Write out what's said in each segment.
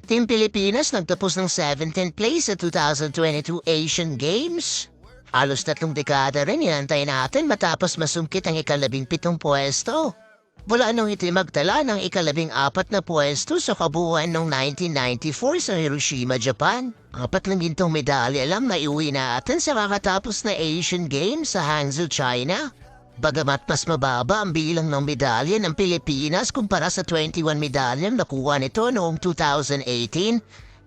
Team Pilipinas nagtapos ng 17th place sa 2022 Asian Games. Halos 3 dekada rin inantay natin matapos masungkit ang ika-17 pwesto. Mula nung iti magtala ng ika-14 na pwesto sa kabuuan noong 1994 sa Hiroshima, Japan. 4 medalya lang na iuwi natin sa kakatapos na Asian Games sa Hangzhou, China. Bagamat mas mababa ang bilang ng medalya ng Pilipinas kumpara sa 21 medalyang nakuha nito noong 2018,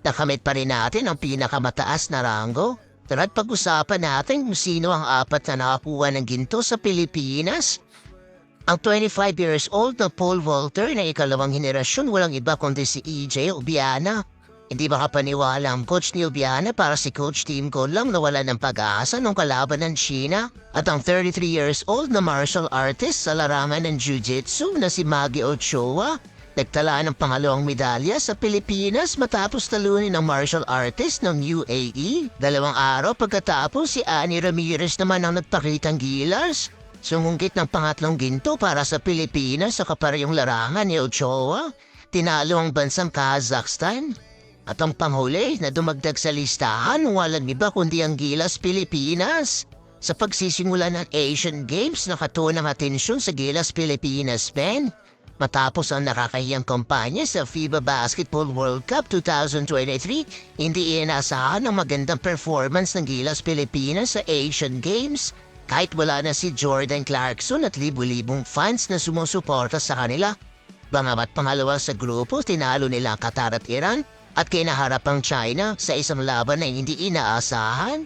nakamit pa rin natin ang pinakamataas na ranggo. Tara't pag-usapan natin kung sino ang 4 na nakakuha ng ginto sa Pilipinas. Ang 25 years old na pole vaulter na ikalawang henerasyon walang iba kundi si EJ Obiana. Hindi makapaniwala ang Coach ni Obiana para si Coach Tim Cone lang nawala ng pag-asa nung kalaban ng China. At ang 33 years old na martial artist sa larangan ng Jiu-Jitsu na si Maggie Ochoa, nagtala ng pangalawang medalya sa Pilipinas matapos talunin ng martial artist ng UAE. 2 araw pagkatapos si Annie Ramirez naman ang nagpakitang gilas. Sumungkit ng pangatlong ginto para sa Pilipinas sa kaparehong larangan ni Ochoa. Tinalo ang bansang Kazakhstan. At ang panghuli na dumagdag sa listahan walang iba kundi ang Gilas Pilipinas. Sa pagsisimula ng Asian Games nakatuon ang atensyon sa Gilas Pilipinas men. Matapos ang nakakahiyang kampanya sa FIBA Basketball World Cup 2023, hindi inaasahan ang magandang performance ng Gilas Pilipinas sa Asian Games. Kahit wala na si Jordan Clarkson at libu-libong fans na sumusuporta sa kanila. Bangamat pangalawa sa grupo, tinalo nila ang Qatar at Iran at kinaharap ang China sa isang laban na hindi inaasahan.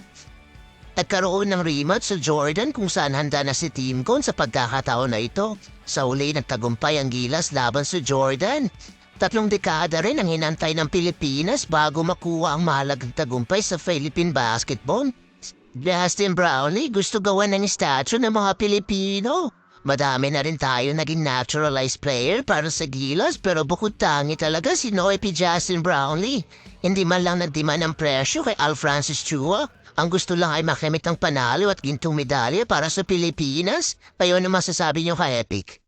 Nagkaroon ng rematch sa Jordan kung saan handa na si Team Cone sa pagkakataon na ito. Sa uli nagtagumpay ang Gilas laban sa Jordan. 3 dekada rin ang hinantay ng Pilipinas bago makuha ang mahalagang tagumpay sa Philippine basketball. Justin Brownlee gusto gawan ng statue ng mga Pilipino. Madami na rin tayo naging naturalized player para sa Gilas pero bukod tangi talaga si Noe P. Justin Brownlee. Hindi man lang nagdemand ng presyo kay Al Francis Chua. Ang gusto lang ay makamit ang panalo at gintong medalya para sa Pilipinas. Kayo na masasabi niyo kay Epic?